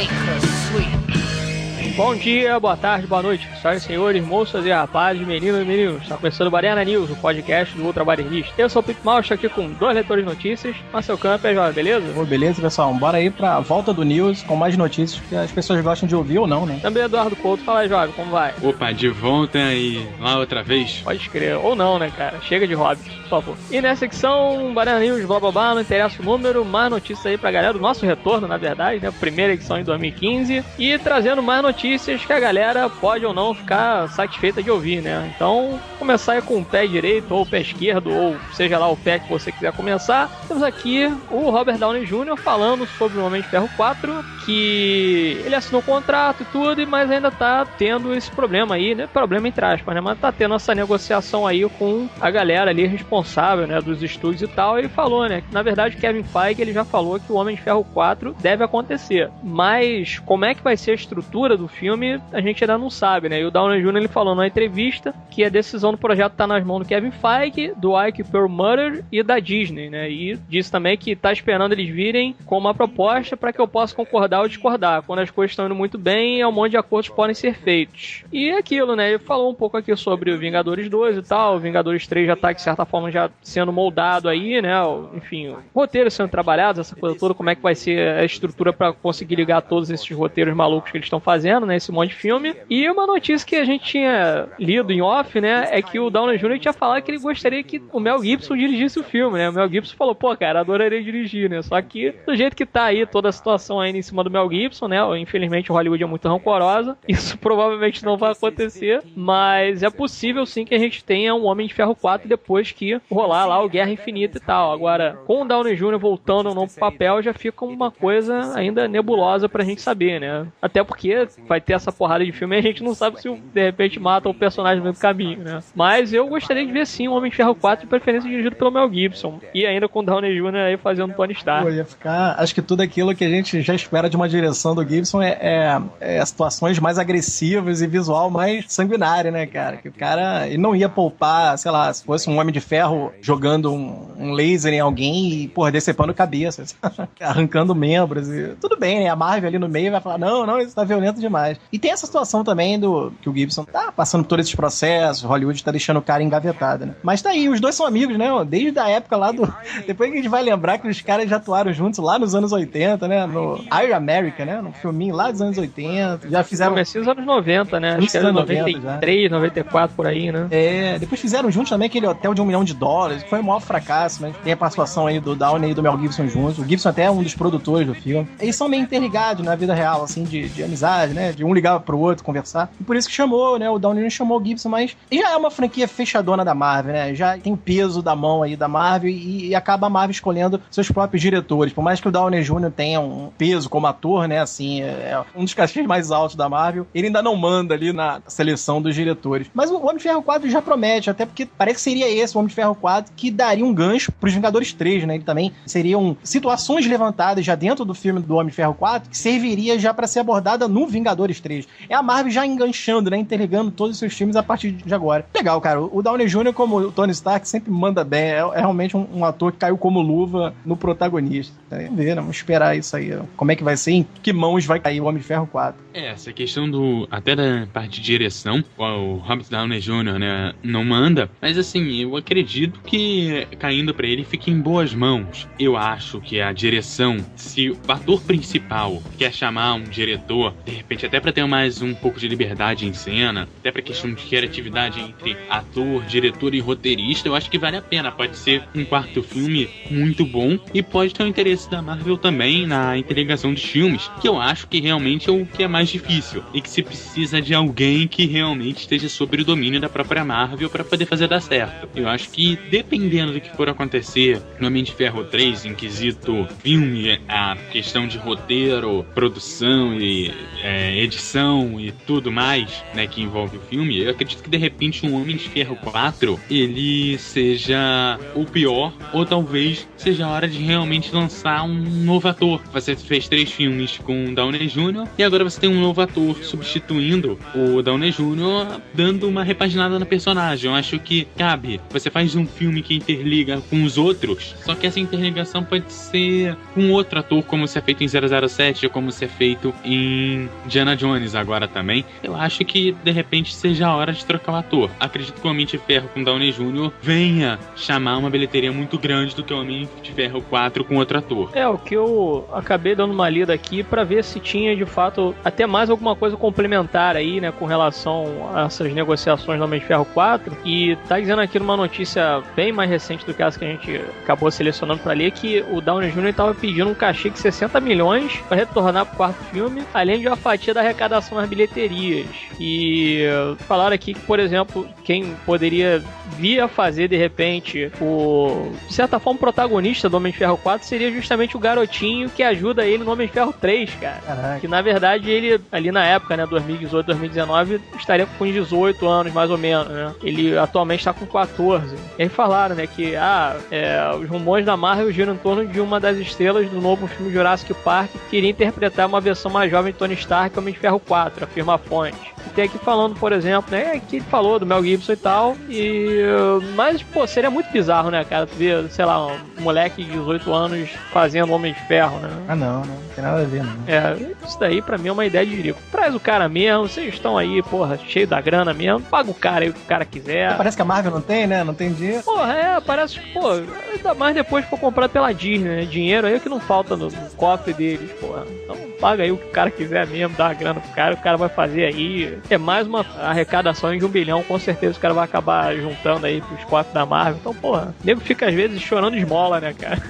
make her sweet. Bom dia, boa tarde, boa noite, senhoras e senhores, moças e rapazes, meninos e meninos. Está começando o Baderna News, o podcast do Ultra Badernista. Eu sou o Pipo Mal, estou aqui com dois leitores de notícias. Marcel Camper, beleza? Ô, beleza, pessoal. Bora aí pra volta do News com mais notícias que as pessoas gostam de ouvir ou não, né? Também Eduardo Couto. Fala aí, Jovem, como vai? Opa, de volta e lá outra vez. Pode escrever, ou não, né, cara? Chega de Hobbit, por favor. E nessa secção, Baderna News, blá blá blá, não interessa o número, mais notícias aí pra galera do nosso retorno, na verdade, né? Primeira edição em 2015. E trazendo mais notícias que a galera pode ou não ficar satisfeita de ouvir, né? Então, começar aí com o pé direito ou o pé esquerdo, ou seja lá o pé que você quiser começar. Temos aqui o Robert Downey Jr. falando sobre o Homem de Ferro 4, que ele assinou o contrato e tudo, mas ainda tá tendo esse problema aí, né? Problema entre aspas, né? Mas tá tendo essa negociação aí com a galera ali responsável, né? Dos estúdios e tal. Ele falou, né? Que na verdade Kevin Feige, ele já falou que o Homem de Ferro 4 deve acontecer. Mas como é que vai ser a estrutura do filme, a gente ainda não sabe, né? E o Downey Jr. ele falou numa entrevista que a decisão do projeto tá nas mãos do Kevin Feige, do Ike Perlmutter e da Disney, né? E disse também que tá esperando eles virem com uma proposta para que eu possa concordar ou discordar. Quando as coisas estão indo muito bem, um monte de acordos podem ser feitos. E é aquilo, né? Ele falou um pouco aqui sobre o Vingadores 2 e tal. O Vingadores 3 já tá, de certa forma, já sendo moldado aí, né? Enfim, roteiros sendo trabalhados, essa coisa toda, como é que vai ser a estrutura para conseguir ligar todos esses roteiros malucos que eles estão fazendo, né? Esse monte de filme. E uma notícia que a gente tinha lido em off, né, é que o Downey Jr. tinha falado que ele gostaria que o Mel Gibson dirigisse o filme, né? O Mel Gibson falou, pô, cara, adoraria dirigir, né? Só que do jeito que tá aí toda a situação ainda em cima do Mel Gibson, né? Infelizmente o Hollywood é muito rancorosa. Isso provavelmente não vai acontecer, mas é possível sim que a gente tenha um Homem de Ferro 4 depois que rolar lá o Guerra Infinita e tal. Agora, com o Downey Jr. voltando ou não pro papel, já fica uma coisa ainda nebulosa pra gente saber, né? Até porque vai ter essa porrada de filme e a gente não sabe se de repente mata o personagem no meio do caminho, né? Mas eu gostaria de ver sim um Homem de Ferro 4, de preferência dirigido pelo Mel Gibson. E ainda com o Downey Jr. aí fazendo Tony Stark. Pô, ia ficar... Acho que tudo aquilo que a gente já espera de uma direção do Gibson é situações mais agressivas e visual mais sanguinário, né, cara? Que o cara ele não ia poupar, sei lá, se fosse um Homem de Ferro jogando um laser em alguém e, porra, decepando cabeças, arrancando membros. E... Tudo bem, né? A Marvel ali no meio vai falar, não, isso tá violento demais. E tem essa situação também que o Gibson tá passando por todos esses processos, Hollywood tá deixando o cara engavetado, né? Mas tá aí, os dois são amigos, né? Desde a época lá do... Depois que a gente vai lembrar que os caras já atuaram juntos lá nos anos 80, né? No Air America, né? No filminho lá dos anos 80. Já fizeram... Comecei nos anos 90, né? Acho que era 93, 94, por aí, né? Depois fizeram juntos também aquele Hotel de $1 Milhão, que foi um maior fracasso, mas tem a participação aí do Downey e do Mel Gibson juntos. O Gibson até é um dos produtores do filme. Eles são meio interligados na vida real, assim, de amizade, né? De um ligar pro outro, conversar. E por isso que chamou, né? O Downey chamou o Gibson, mas já é uma franquia fechadona da Marvel, né? Já tem o peso da mão aí da Marvel e acaba a Marvel escolhendo seus próprios diretores. Por mais que o Downey Jr. tenha um peso como ator, né? Assim, é um dos cachês mais altos da Marvel, ele ainda não manda ali na seleção dos diretores. Mas o Homem de Ferro 4 já promete, até porque parece que seria esse o Homem de Ferro 4 que daria um gancho pros Vingadores 3, né? Ele também seriam situações levantadas já dentro do filme do Homem de Ferro 4 que serviria já pra ser abordada no Vingadores 3. É a Marvel já enganchando, né? Interligando todos os seus filmes a partir de agora. Legal, cara. O Downey Jr., como o Tony Stark, sempre manda bem. É realmente um ator que caiu como luva no protagonista. Vamos ver, né? Vamos esperar isso aí. Como é que vai ser? Em que mãos vai cair o Homem de Ferro 4? Essa questão até da parte de direção, o Robert Downey Jr., né, não manda, mas assim, eu acredito que caindo pra ele fica em boas mãos. Eu acho que a direção, se o ator principal quer chamar um diretor, de repente até pra ter mais um pouco de liberdade em cena, até pra questão de criatividade entre ator, diretor e roteirista, eu acho que vale a pena. Pode ser um quarto filme muito bom e pode ter o interesse da Marvel também na interligação dos filmes, que eu acho que realmente é o que é mais difícil e que se precisa de alguém que realmente esteja sob o domínio da própria Marvel para poder fazer dar certo. Eu acho que dependendo do que for acontecer no Homem de Ferro 3, em quesito filme, a questão de roteiro, produção e edição e tudo mais, né, que envolve o filme, eu acredito que de repente um o Homem de Ferro 4 ele seja o pior, ou talvez seja a hora de realmente lançar um novo ator. Você fez 3 filmes com o Downey Jr. e agora você tem um novo ator substituindo o Downey Jr., dando uma repaginada no personagem. Eu acho que cabe. Você faz um filme que interliga com os outros, só que essa interligação pode ser com outro ator, como se é feito em 007 ou como se é feito em Indiana Jones agora também. Eu acho que de repente seja a hora de trocar o ator. Acredito que o Homem de Ferro com Downey Jr. venha chamar uma bilheteria muito grande do que o Homem de Ferro 4 com outro ator. O que eu acabei dando uma lida aqui pra ver se tinha de fato até mais alguma coisa complementar aí, né, com relação a essas negociações do Homem de Ferro 4, e tá dizendo aqui numa notícia bem mais recente do que essa que a gente acabou selecionando pra ler, que o Downey Jr. tava pedindo um cachê de 60 milhões pra retornar pro quarto filme, além de uma fatia da arrecadação nas bilheterias. E falaram aqui que, por exemplo, quem poderia vir a fazer de repente de certa forma, o protagonista do Homem de Ferro 4 seria justamente o garotinho que ajuda ele no Homem de Ferro 3, cara. Caraca. Que na verdade ele, ali na época, né, 2018, 2019, estaria com 18 anos, mais ou menos, né? Ele atualmente está com 14. E aí falaram, né, que os rumores da Marvel giram em torno de uma das estrelas do novo filme Jurassic Park que iria interpretar uma versão mais jovem de Tony Stark, Homem de Ferro 4, afirma a fonte. E tem aqui falando, por exemplo, né, que ele falou do Mel Gibson e tal, mas, pô, seria muito bizarro, né, cara, tu ver, sei lá, um moleque de 18 anos fazendo Homem de Ferro, né? Não tem nada a ver, não. Isso daí pra mim é uma ideia de rico. Traz o cara mesmo, vocês estão aí, porra, cheio da grana mesmo, paga o cara aí o que o cara quiser. Parece que a Marvel não tem, né? Não tem dinheiro. Porra, parece que, pô, ainda mais depois que for comprado pela Disney, né? Dinheiro aí é que não falta no cofre deles, porra. Então paga aí o que o cara quiser mesmo, dá a grana pro cara, o cara vai fazer aí. É mais uma arrecadação de 1 bilhão, com certeza o cara vai acabar juntando aí pros cofres da Marvel. Então, porra, o nego fica às vezes chorando esmola, né, cara?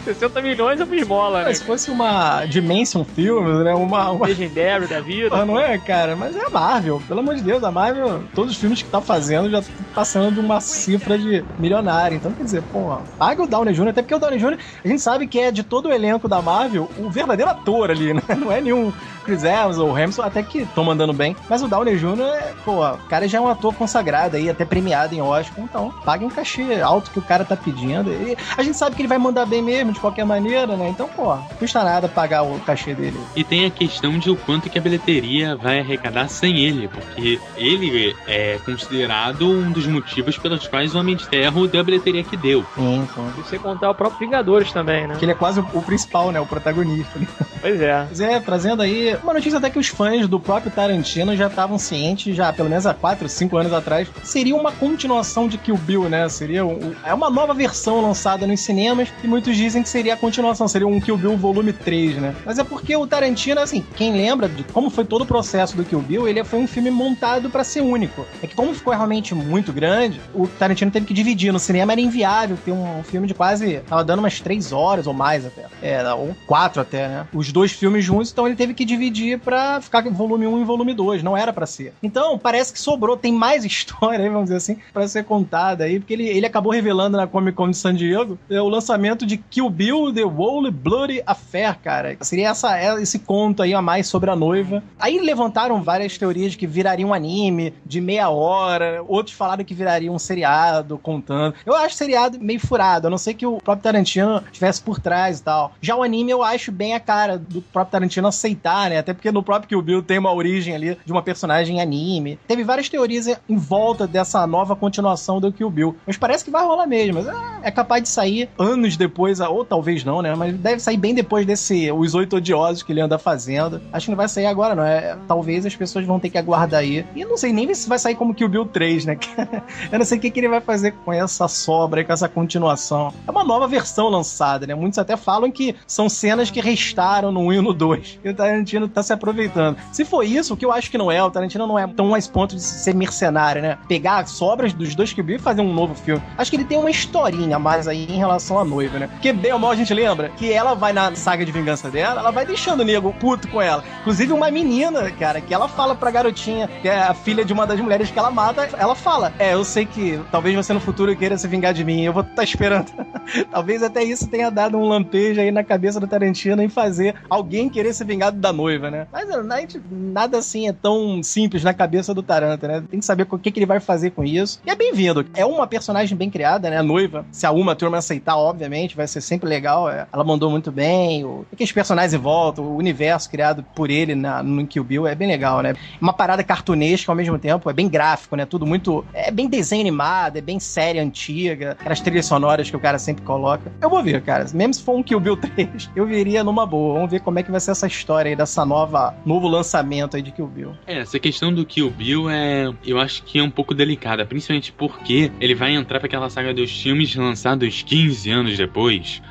60 milhões é uma esmola, né? Se fosse uma Dimension Films, né? Uma Legendary da vida. Não é, cara? Mas é a Marvel. Pelo amor de Deus, a Marvel, todos os filmes que tá fazendo já estão passando de uma cifra de milionário. Então, quer dizer, pô, paga o Downey Jr., até porque o Downey Jr., a gente sabe que é de todo o elenco da Marvel o verdadeiro ator ali, né? Não é nenhum Chris Evans ou Hemsworth, até que estão mandando bem. Mas o Downey Jr., o cara já é um ator consagrado aí, até premiado em Oscar. Então, pague um cachê alto que o cara tá pedindo. E a gente sabe que ele vai mandar bem mesmo, de qualquer maneira, né? Então, pô, não custa nada pagar o cachê dele. E tem a questão de o quanto que a bilheteria vai arrecadar sem ele, porque ele é considerado um dos motivos pelos quais o Homem de Ferro deu a bilheteria que deu. Sim. E você contar o próprio Vingadores também, né? Que ele é quase o principal, né? O protagonista. Pois é. Pois é, trazendo aí uma notícia até que os fãs do próprio Tarantino já estavam cientes, já pelo menos há 4 ou 5 anos atrás, seria uma continuação de Kill Bill, né? Seria uma nova versão lançada nos cinemas e muitos dizem que seria a continuação, seria um Kill Bill volume 3, né? Mas é porque o Tarantino, assim, quem lembra de como foi todo o processo do Kill Bill, ele foi um filme montado pra ser único. É que como ficou realmente muito grande, o Tarantino teve que dividir. No cinema era inviável ter um filme de quase, tava dando umas 3 horas ou mais até. Ou 4 até, né? Os 2 filmes juntos, então ele teve que dividir pra ficar volume 1 e volume 2, não era pra ser. Então, parece que sobrou, tem mais história aí, vamos dizer assim, pra ser contada aí, porque ele acabou revelando na Comic Con de San Diego o lançamento de Kill Bill, The Whole Bloody Affair, cara. Seria esse conto aí a mais sobre a noiva. Aí levantaram várias teorias de que viraria um anime de meia hora, outros falaram que viraria um seriado contando. Eu acho seriado meio furado, a não ser que o próprio Tarantino estivesse por trás e tal. Já o anime eu acho bem a cara do próprio Tarantino aceitar, né? Até porque no próprio Kill Bill tem uma origem ali de uma personagem em anime. Teve várias teorias em volta dessa nova continuação do Kill Bill. Mas parece que vai rolar mesmo. Mas é capaz de sair anos depois, ou talvez não, né? Mas deve sair bem depois Os 8 Odiosos que ele anda fazendo. Acho que não vai sair agora, não. Talvez as pessoas vão ter que aguardar aí. E eu não sei nem se vai sair como Kill Bill 3, né? Eu não sei o que ele vai fazer com essa sobra, com essa continuação. É uma nova versão lançada, né? Muitos até falam que são cenas que restaram no 1 e no 2. E o Tarantino tá se aproveitando. Se for isso, o que eu acho que não é, o Tarantino não é tão a esse ponto de ser mercenário, né? Pegar sobras dos 2 Kill Bill e fazer um novo filme. Acho que ele tem uma historinha a mais aí em relação à noiva, né? Porque bem ou mal a gente lembra que ela vai na saga de vingança dela, ela vai deixando o nego puto com ela. Inclusive uma menina, cara, que ela fala pra garotinha, que é a filha de uma das mulheres que ela mata, ela fala, eu sei que talvez você no futuro queira se vingar de mim, eu vou estar esperando. Talvez até isso tenha dado um lampejo aí na cabeça do Tarantino em fazer alguém querer se vingar da noiva, né? Mas nada assim é tão simples na cabeça do Tarantino, né? Tem que saber o que ele vai fazer com isso. E é bem-vindo. É uma personagem bem criada, né? A noiva, se a Uma Thurman aceitar, obviamente, vai ser sempre legal. Ela mandou muito bem. Aqueles personagens em volta, o universo criado por ele no Kill Bill é bem legal, né? Uma parada cartunesca ao mesmo tempo, é bem gráfico, né? Tudo muito... É bem desenho animado, é bem série antiga, aquelas trilhas sonoras que o cara sempre coloca. Eu vou ver, cara. Mesmo se for um Kill Bill 3, eu veria numa boa. Vamos ver como é que vai ser essa história aí dessa novo lançamento aí de Kill Bill. Essa questão do Kill Bill eu acho que é um pouco delicada, principalmente porque ele vai entrar pra aquela saga dos filmes lançados 15 anos depois.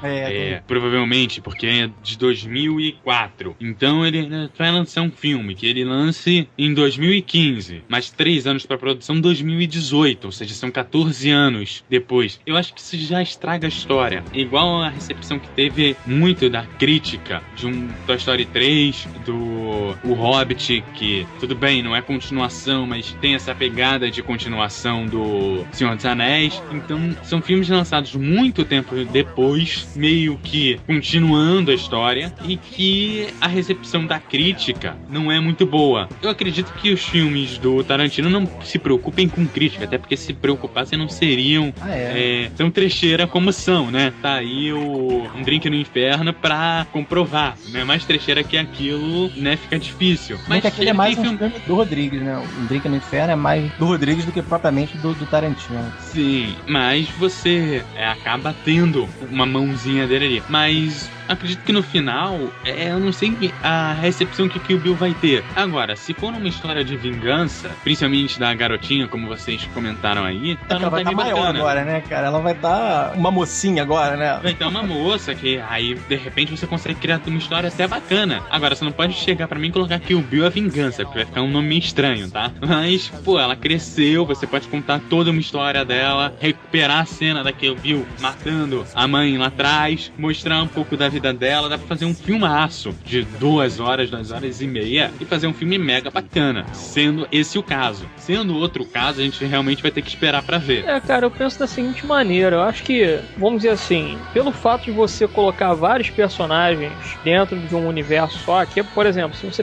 Provavelmente, porque é de 2004. Então ele vai lançar um filme que ele lance em 2015, mais 3 anos pra produção, 2018, ou seja, são 14 anos depois. Eu acho que isso já estraga a história. Igual a recepção que teve muito da crítica de um Toy Story 3, do O Hobbit, que tudo bem, não é continuação, mas tem essa pegada de continuação do Senhor dos Anéis. Então são filmes lançados muito tempo depois, meio que continuando a história, e que a recepção da crítica não é muito boa. Eu acredito que os filmes do Tarantino não se preocupem com crítica, até porque se preocupassem não seriam tão trecheira como são, né? Tá aí Um Drink no Inferno pra comprovar, né? Mais trecheira que aquilo, né? Fica difícil. Mas aquele é mais um filme do Rodrigues, né? Um Drink no Inferno é mais do Rodrigues do que propriamente do Tarantino. Sim, mas você acaba tendo uma mãozinha dele ali. Mas acredito que no final, eu não sei a recepção que Kill Bill vai ter. Agora, se for uma história de vingança, principalmente da garotinha, como vocês comentaram aí, ela vai estar maior agora, né, cara? Ela vai estar uma mocinha agora, né? Vai ter uma moça que aí, de repente, você consegue criar uma história até bacana. Agora, você não pode chegar pra mim e colocar Kill Bill a vingança, porque vai ficar um nome meio estranho, tá? Mas, ela cresceu, você pode contar toda uma história dela, recuperar a cena da Kill Bill matando a mãe lá atrás, mostrar um pouco da vida dela, dá pra fazer um filmaço de 2 horas e meia e fazer um filme mega bacana, sendo esse o caso. Sendo outro caso, a gente realmente vai ter que esperar pra ver. Cara, eu penso da seguinte maneira, eu acho que, vamos dizer assim, pelo fato de você colocar vários personagens dentro de um universo só, que, por exemplo, se você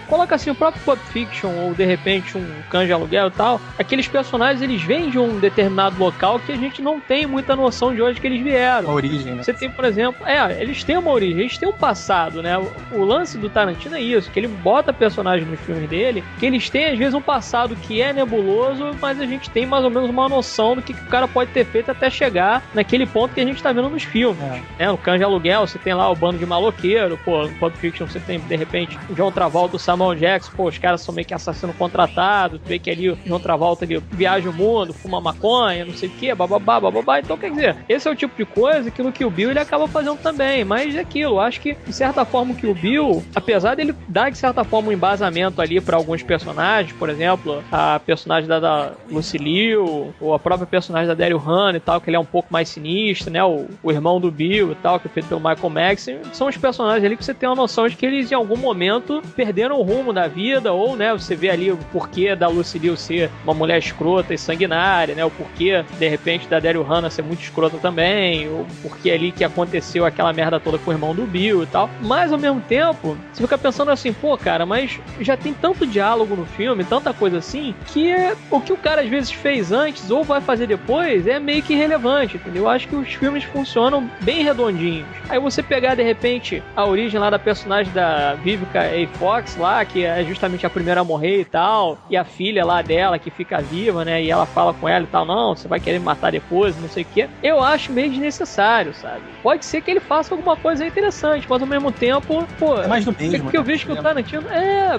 coloca assim o próprio Pulp Fiction ou de repente um Cães de Aluguel e tal, aqueles personagens eles vêm de um determinado local que a gente não tem muita noção de onde que eles vieram. A origem, né? Você tem, por exemplo, eles têm uma origem, eles têm um passado, né? O lance do Tarantino é isso, que ele bota personagens nos filmes dele, que eles têm às vezes um passado que é nebuloso, mas a gente tem mais ou menos uma noção do que o cara pode ter feito até chegar naquele ponto que a gente tá vendo nos filmes. No Cães de Aluguel, você tem lá o bando de maloqueiro, no Pulp Fiction você tem, de repente, o John Travolta, o Samuel Jackson, os caras são meio que assassino contratado, tu vê que ali o John Travolta ele viaja o mundo, fuma maconha, não sei o que, bababá. Então, quer dizer, esse é o tipo de coisa que no Kill Bill ele acaba fazendo também, mas é aquilo, eu acho que, de certa forma, o Kill Bill, apesar dele dar, de certa forma, um embasamento ali pra alguns personagens, por exemplo, a personagem da Lucy Liu, ou a própria personagem da Daryl Hannah e tal, que ele é um pouco mais sinistro, né, o irmão do Bill e tal, que é feito pelo Michael Madsen, são os personagens ali que você tem uma noção de que eles, em algum momento, perderam o rumo da vida, ou, né, você vê ali o porquê da Lucy Liu ser uma mulher escrota e sanguinária, né, o porquê, de repente, da Daryl Hannah ser muito escrota também, o porquê ali que aconteceu aquela merda toda com o irmão do Bill e tal, mas ao mesmo tempo, você fica pensando assim, cara, mas já tem tanto diálogo no filme, tanta coisa assim, que o que o cara às vezes fez antes ou vai fazer depois é meio que irrelevante, entendeu? Eu acho que os filmes funcionam bem redondinhos. Aí você pegar, de repente, a origem lá da personagem da Vivica A. Fox lá, que é justamente a primeira a morrer e tal, e a filha lá dela que fica viva, né, e ela fala com ela e tal, não, você vai querer me matar depois, não sei o que, eu acho meio desnecessário, sabe? Pode ser que ele faça alguma uma coisa interessante, mas ao mesmo tempo, pô... É mais do mesmo. Porque eu vejo que o Tarantino...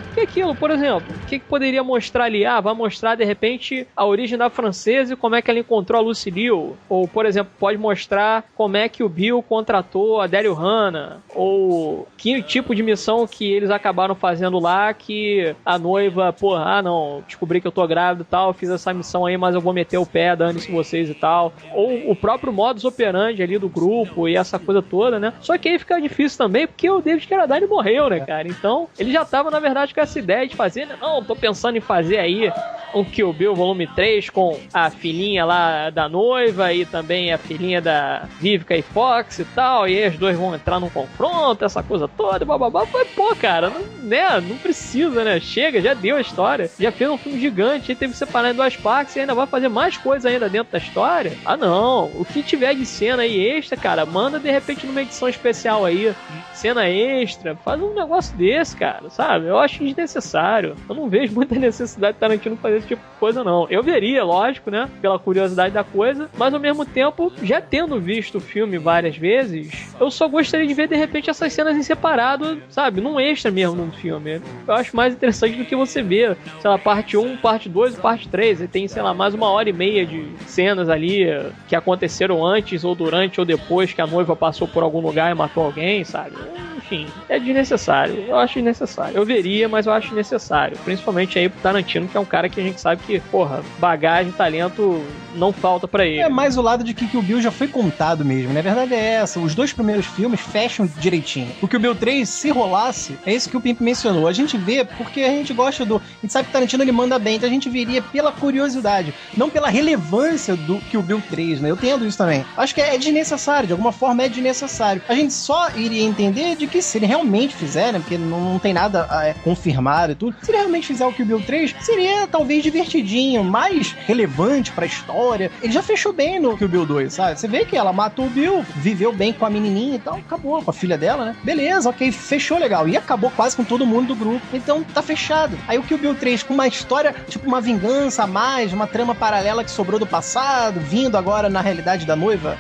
porque aquilo, por exemplo, o que poderia mostrar ali? Vai mostrar, de repente, a origem da francesa e como é que ela encontrou a Lucy Liu. Ou, por exemplo, pode mostrar como é que o Bill contratou a Daryl Hannah. Ou que tipo de missão que eles acabaram fazendo lá que a noiva, não, descobri que eu tô grávida e tal, fiz essa missão aí, mas eu vou meter o pé, dane-se vocês e tal. Ou o próprio modus operandi ali do grupo e essa coisa toda, né? Só que aí fica difícil também, porque o David Carradine morreu, né, cara? Então, ele já tava, na verdade, com essa ideia de fazer, né? Não, tô pensando em fazer aí um Kill Bill volume 3 com a filhinha lá da noiva e também a filhinha da Vivica e Fox e tal, e aí os dois vão entrar num confronto, essa coisa toda, bababá. Pô, cara, não precisa, né? Chega, já deu a história, já fez um filme gigante, aí teve que separar em 2 partes e ainda vai fazer mais coisa ainda dentro da história. Não, o que tiver de cena aí extra, cara, manda de repente numa edição especial aí, cena extra, faz um negócio desse, cara, sabe? Eu acho desnecessário. Eu não vejo muita necessidade de Tarantino fazer esse tipo de coisa, não. Eu veria, lógico, né? Pela curiosidade da coisa, mas ao mesmo tempo, já tendo visto o filme várias vezes, eu só gostaria de ver, de repente, essas cenas em separado, sabe? Num extra mesmo no filme. Eu acho mais interessante do que você ver, sei lá, parte 1, parte 2 e parte 3. E tem, sei lá, mais 1h30 de cenas ali que aconteceram antes ou durante ou depois que a noiva passou por algum lugar e matou alguém, sabe? Enfim, é desnecessário. Eu acho desnecessário. Eu veria, mas eu acho necessário. Principalmente aí pro Tarantino, que é um cara que a gente sabe que, bagagem, talento não falta pra ele. É mais o lado de que o Bill já foi contado mesmo, né? A verdade é essa. Os 2 primeiros filmes fecham direitinho. O que o Bill 3, se rolasse, é isso que o Pimp mencionou. A gente vê porque a gente gosta A gente sabe que o Tarantino ele manda bem, então a gente veria pela curiosidade, não pela relevância do que o Bill 3, né? Eu entendo isso também. Acho que é desnecessário, de alguma forma é desnecessário. A gente só iria entender de que se ele realmente fizer, né? Porque não tem nada confirmado e tudo. Se ele realmente fizer o Kill Bill 3, seria talvez divertidinho, mais relevante pra história. Ele já fechou bem no Kill Bill 2, sabe? Você vê que ela matou o Bill, viveu bem com a menininha e tal, acabou com a filha dela, né? Beleza, ok, fechou legal. E acabou quase com todo mundo do grupo. Então tá fechado. Aí o Kill Bill 3 com uma história, tipo uma vingança a mais, uma trama paralela que sobrou do passado, vindo agora na realidade da noiva.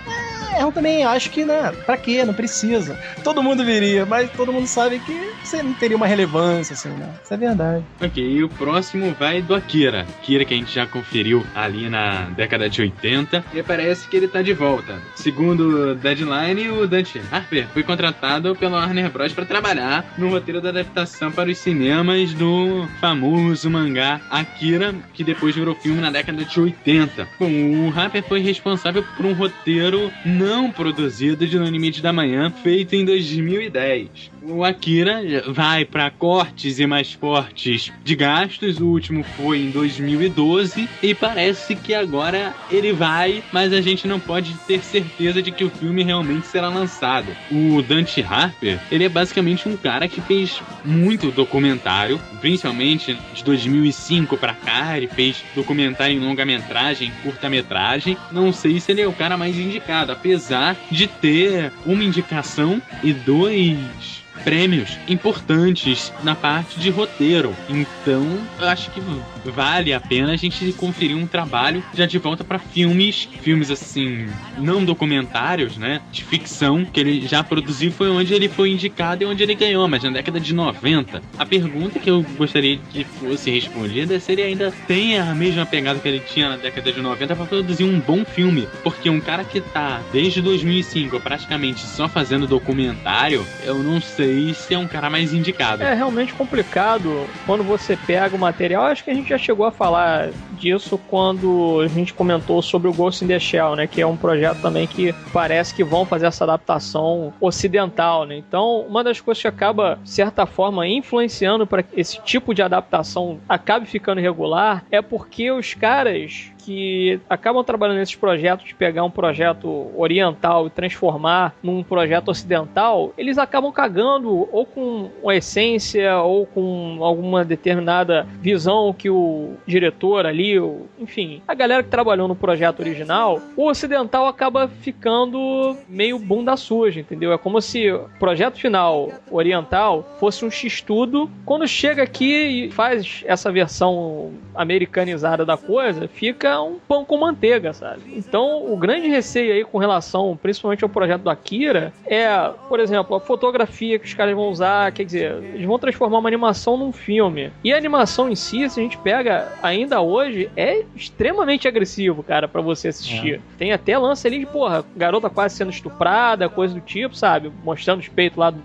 Eu também acho que, né, pra quê? Não precisa. Todo mundo viria, mas todo mundo sabe que você não teria uma relevância, assim, né? Isso é verdade. Ok, e o próximo vai do Akira. Akira, que a gente já conferiu ali na década de 80, e parece que ele tá de volta. Segundo o Deadline, o Dante Harper foi contratado pela Warner Bros. Para trabalhar no roteiro da adaptação para os cinemas do famoso mangá Akira, que depois virou filme na década de 80. Bom, o Harper foi responsável por um roteiro não produzido de No Limite da Manhã, feito em 2010. O Akira vai para cortes e mais fortes de gastos, o último foi em 2012, e parece que agora ele vai, mas a gente não pode ter certeza de que o filme realmente será lançado. O Dante Harper, ele é basicamente um cara que fez muito documentário, principalmente de 2005 para cá, ele fez documentário em longa-metragem, curta-metragem. Não sei se ele é o cara mais indicado, apesar de ter uma indicação e 2 prêmios importantes na parte de roteiro. Então, eu acho que vale a pena a gente conferir um trabalho já de volta para filmes assim, não documentários, né, de ficção, que ele já produziu, foi onde ele foi indicado e onde ele ganhou, mas na década de 90. A pergunta que eu gostaria que fosse respondida é se ele ainda tem a mesma pegada que ele tinha na década de 90 para produzir um bom filme, porque um cara que tá desde 2005 praticamente só fazendo documentário, eu não sei se é um cara mais indicado. É realmente complicado quando você pega o material. Acho que a gente já chegou a falar disso quando a gente comentou sobre o Ghost in the Shell, né? Que é um projeto também que parece que vão fazer essa adaptação ocidental, né? Então, uma das coisas que acaba, de certa forma, influenciando para que esse tipo de adaptação acabe ficando regular é porque os caras que acabam trabalhando nesses projetos de pegar um projeto oriental e transformar num projeto ocidental, eles acabam cagando ou com a essência ou com alguma determinada visão que o diretor ali, enfim, a galera que trabalhou no projeto original, o ocidental acaba ficando meio bunda suja, entendeu? É como se o projeto final oriental fosse um x-tudo, quando chega aqui e faz essa versão americanizada da coisa, fica fica um pão com manteiga, sabe? Então, o grande receio aí com relação, principalmente ao projeto do Akira, é, por exemplo, a fotografia que os caras vão usar, quer dizer, eles vão transformar uma animação num filme. E a animação em si, se a gente pega ainda hoje, é extremamente agressivo, cara, pra você assistir. Tem até lance ali de, porra, garota quase sendo estuprada, coisa do tipo, sabe? Mostrando os peitos lá do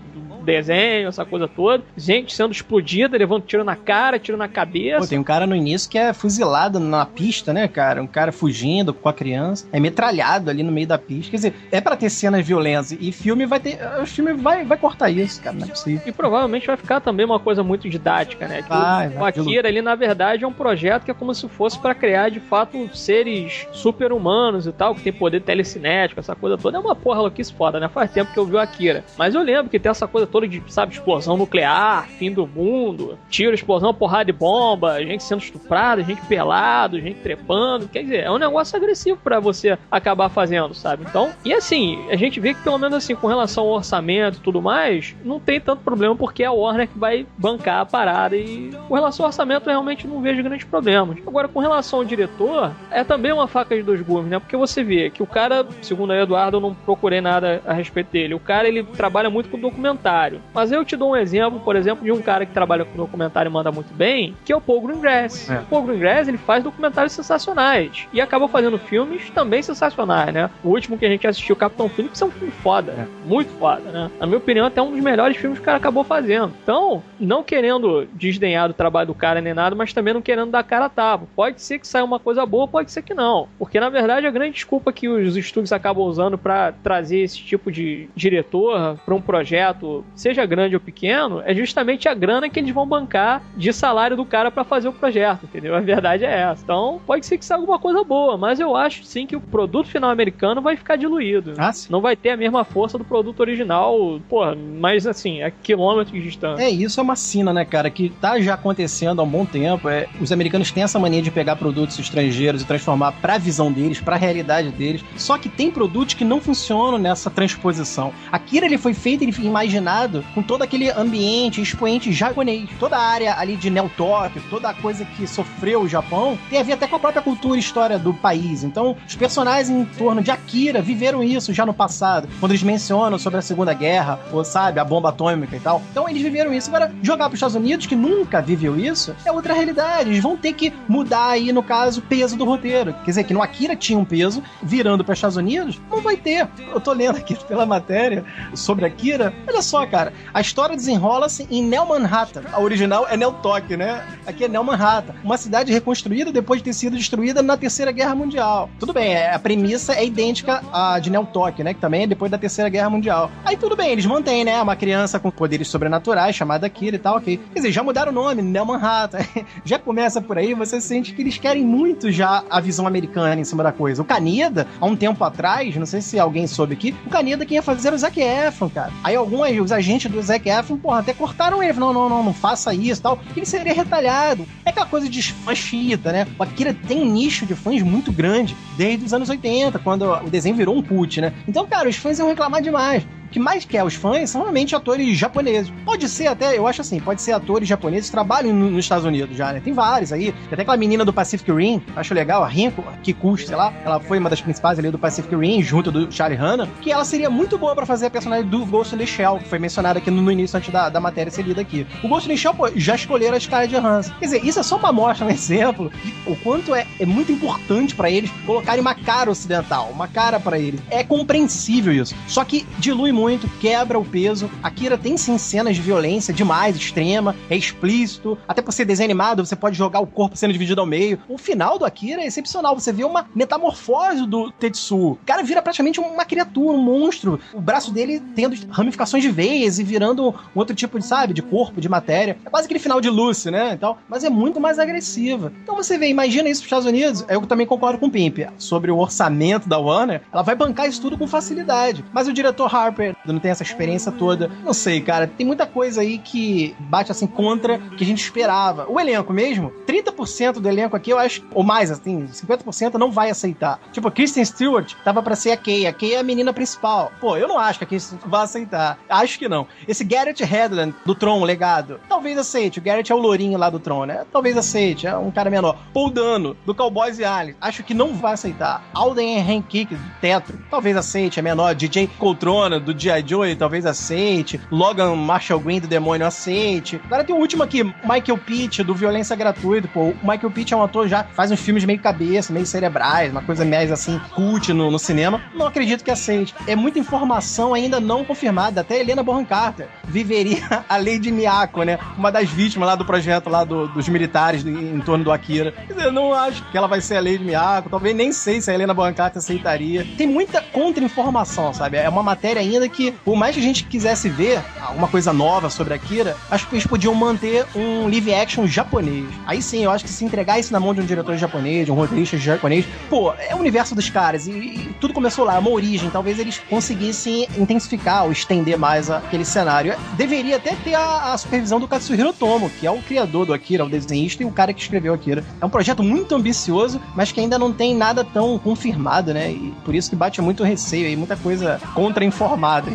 desenho, essa coisa toda. Gente sendo explodida, levando tiro na cara, tiro na cabeça. Pô, tem um cara no início que é fuzilado na pista, né, cara? Um cara fugindo com a criança. É metralhado ali no meio da pista. Quer dizer, é pra ter cenas violentas. E filme vai ter... O filme vai cortar isso, cara. Não é possível. E provavelmente vai ficar também uma coisa muito didática, né? Que o Akira ali, na verdade, é um projeto que é como se fosse pra criar, de fato, seres super-humanos e tal, que tem poder telecinético, essa coisa toda. É uma porra louquice foda, né? Faz tempo que eu vi o Akira. Mas eu lembro que tem essa coisa toda de, sabe, explosão nuclear, fim do mundo, tiro, explosão, porrada de bomba, gente sendo estuprada, gente pelado, gente trepando. Quer dizer, é um negócio agressivo pra você acabar fazendo, sabe? Então, e assim, a gente vê que pelo menos assim, com relação ao orçamento e tudo mais, não tem tanto problema porque é a Warner que vai bancar a parada e com relação ao orçamento eu realmente não vejo grandes problemas. Agora, com relação ao diretor, é também uma faca de dois gumes, né? Porque você vê que o cara, segundo a Eduardo, eu não procurei nada a respeito dele. O cara, ele trabalha muito com documentário. Mas eu te dou um exemplo, por exemplo, de um cara que trabalha com documentário e manda muito bem, que é o Paul Greengrass. O Paul Greengrass, ele faz documentários sensacionais. E acaba fazendo filmes também sensacionais, né? O último que a gente assistiu, Capitão Phillips, é um filme foda. Muito foda, né? Na minha opinião, até um dos melhores filmes que o cara acabou fazendo. Então, não querendo desdenhar do trabalho do cara nem nada, mas também não querendo dar cara a tapa. Pode ser que saia uma coisa boa, pode ser que não. Porque, na verdade, a grande desculpa que os estúdios acabam usando pra trazer esse tipo de diretor pra um projeto, seja grande ou pequeno, é justamente a grana que eles vão bancar de salário do cara pra fazer o projeto, entendeu? A verdade é essa. Então, pode ser que saia alguma coisa boa, mas eu acho sim que o produto final americano vai ficar diluído. Não vai ter a mesma força do produto original, porra, mas assim, a quilômetros de distância. Isso é uma sina, né, cara, que tá já acontecendo há um bom tempo. Os americanos têm essa mania de pegar produtos estrangeiros e transformar pra visão deles, pra realidade deles. Só que tem produtos que não funcionam nessa transposição. Akira, ele foi feito, ele foi imaginado com todo aquele ambiente, expoente japonês. Toda a área ali de Neo Tóquio, toda a coisa que sofreu o Japão, tem a ver até com a própria cultura e história do país. Então, os personagens em torno de Akira viveram isso já no passado, quando eles mencionam sobre a Segunda Guerra, ou sabe, a bomba atômica e tal. Então, eles viveram isso. Agora, jogar para os Estados Unidos, que nunca viveu isso, é outra realidade. Eles vão ter que mudar aí, no caso, o peso do roteiro. Quer dizer, que no Akira tinha um peso, virando para os Estados Unidos, não vai ter. Eu tô lendo aqui pela matéria sobre Akira. Olha só, cara, a história desenrola-se em Neo Manhattan. A original é Neo Tóquio, né? Aqui é Neo Manhattan. Uma cidade reconstruída depois de ter sido destruída na Terceira Guerra Mundial. Tudo bem, a premissa é idêntica à de Neo Tóquio, né? Que também é depois da Terceira Guerra Mundial. Aí tudo bem, eles mantêm, né? Uma criança com poderes sobrenaturais, chamada Akira e tal, ok. Quer dizer, já mudaram o nome, Neo Manhattan. Já começa por aí, você sente que eles querem muito já a visão americana em cima da coisa. O Kaneda, há um tempo atrás, não sei se alguém soube aqui, o Kaneda quem ia fazer era o Zac Efron, cara. Aí os agentes do Zac Efron, porra, até cortaram ele. Não faça isso e tal. Ele seria retalhado. É aquela coisa de fãs chita, né? O Akira tem um nicho de fãs muito grande desde os anos 80, quando o desenho virou um cult, né? Então, cara, os fãs iam reclamar demais. O que mais quer os fãs são realmente atores japoneses. Pode ser até, eu acho assim, pode ser atores japoneses que trabalham nos Estados Unidos já, né? Tem vários aí. Tem até aquela menina do Pacific Rim, acho legal, a Rinko Kikuchi, sei lá. Ela foi uma das principais ali do Pacific Rim, junto do Charlie Hanna, que ela seria muito boa pra fazer a personagem do Ghost in the Shell, que foi mencionada aqui no início, antes da matéria ser lida aqui. O Ghost in the Shell, pô, já escolheram a Scarlett Johansson. Quer dizer, isso é só uma amostra, um exemplo de o quanto é muito importante pra eles colocarem uma cara ocidental, uma cara pra eles. É compreensível isso. Só que dilui muito, quebra o peso. Akira tem sim cenas de violência demais, extrema, é explícito. Até por ser desenho animado, você pode jogar o corpo sendo dividido ao meio. O final do Akira é excepcional. Você vê uma metamorfose do Tetsuo. O cara vira praticamente uma criatura, um monstro. O braço dele tendo ramificações de veias e virando um outro tipo de, sabe, de corpo, de matéria. É quase aquele final de Lucy, né? Então, mas é muito mais agressiva. Então você vê, imagina isso pros Estados Unidos. Eu também concordo com o Pimp. Sobre o orçamento da Warner, ela vai bancar isso tudo com facilidade. Mas o diretor Harper não tem essa experiência toda. Não sei, cara, tem muita coisa aí que bate assim contra o que a gente esperava. O elenco mesmo, 30% do elenco aqui, eu acho, ou mais, assim, 50% não vai aceitar. Tipo, a Kristen Stewart tava pra ser a Kay é a menina principal. Pô, eu não acho que a Kristen vai aceitar. Acho que não. Esse Garrett Hedlund, do Tron, legado, talvez aceite. O Garrett é o lourinho lá do Tron, né? Talvez aceite, é um cara menor. Paul Dano, do Cowboys e Aliens, acho que não vai aceitar. Alden Ehrenreich, do Tetro, talvez aceite, é menor. DJ Coltrane, do G.I. Joe, talvez aceite. Logan Marshall Green, do Demônio, aceite. Agora tem o último aqui, Michael Pitt, do Violência Gratuita. Pô, o Michael Pitt é um ator já faz uns filmes meio cabeça, meio cerebrais, uma coisa mais assim, cult no cinema. Não acredito que aceite. É muita informação ainda não confirmada. Até Helena Bonham Carter viveria a Lady Miyako, né? Uma das vítimas lá do projeto lá dos militares em torno do Akira. Quer dizer, eu não acho que ela vai ser a Lady Miyako. Talvez nem sei se a Helena Bonham Carter aceitaria. Tem muita contra-informação, sabe? É uma matéria ainda que, por mais que a gente quisesse ver alguma coisa nova sobre Akira, acho que eles podiam manter um live action japonês. Aí sim, eu acho que se entregar isso na mão de um diretor japonês, de um roteirista japonês, pô, é o universo dos caras e tudo começou lá, é uma origem. Talvez eles conseguissem intensificar ou estender mais aquele cenário. Deveria até ter a supervisão do Katsuhiro Otomo, que é o criador do Akira, o desenhista e o cara que escreveu Akira. É um projeto muito ambicioso, mas que ainda não tem nada tão confirmado, né? E por isso que bate muito receio aí, muita coisa contra-informada.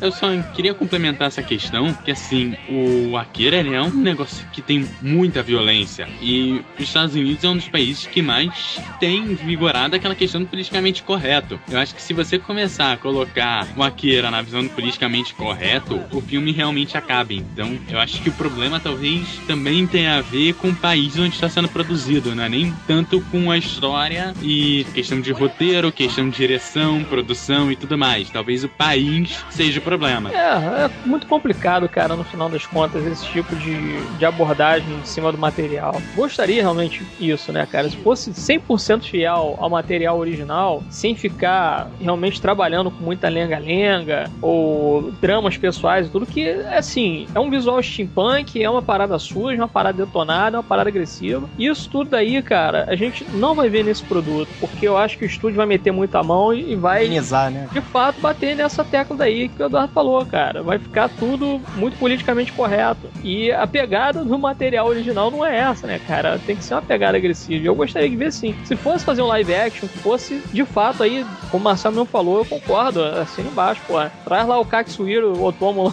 Eu só queria complementar essa questão, que assim, o Akira é um negócio que tem muita violência e os Estados Unidos é um dos países que mais tem vigorado aquela questão do politicamente correto. Eu acho que se você começar a colocar o Akira na visão do politicamente correto, o filme realmente acaba. Então, eu acho que o problema talvez também tenha a ver com o país onde está sendo produzido, né? Nem tanto com a história e questão de roteiro, questão de direção, produção e tudo mais. Talvez o país seja o problema. É muito complicado, cara, no final das contas, esse tipo de abordagem em cima do material. Gostaria realmente isso, né, cara? Se fosse 100% fiel ao material original, sem ficar realmente trabalhando com muita lenga-lenga ou dramas pessoais e tudo, que, assim, é um visual steampunk, é uma parada suja, uma parada detonada, uma parada agressiva. Isso tudo daí, cara, a gente não vai ver nesse produto, porque eu acho que o estúdio vai meter muita mão e vai, né? De fato, bater nessa tecla daí que o Eduardo falou, cara. Vai ficar tudo muito politicamente correto. E a pegada do material original não é essa, né, cara? Tem que ser uma pegada agressiva. Eu gostaria de ver, sim. Se fosse fazer um live action, que fosse, de fato, aí, como o Marcelo não falou, eu concordo, assim embaixo, pô. Traz lá o Katsuhiro Otomo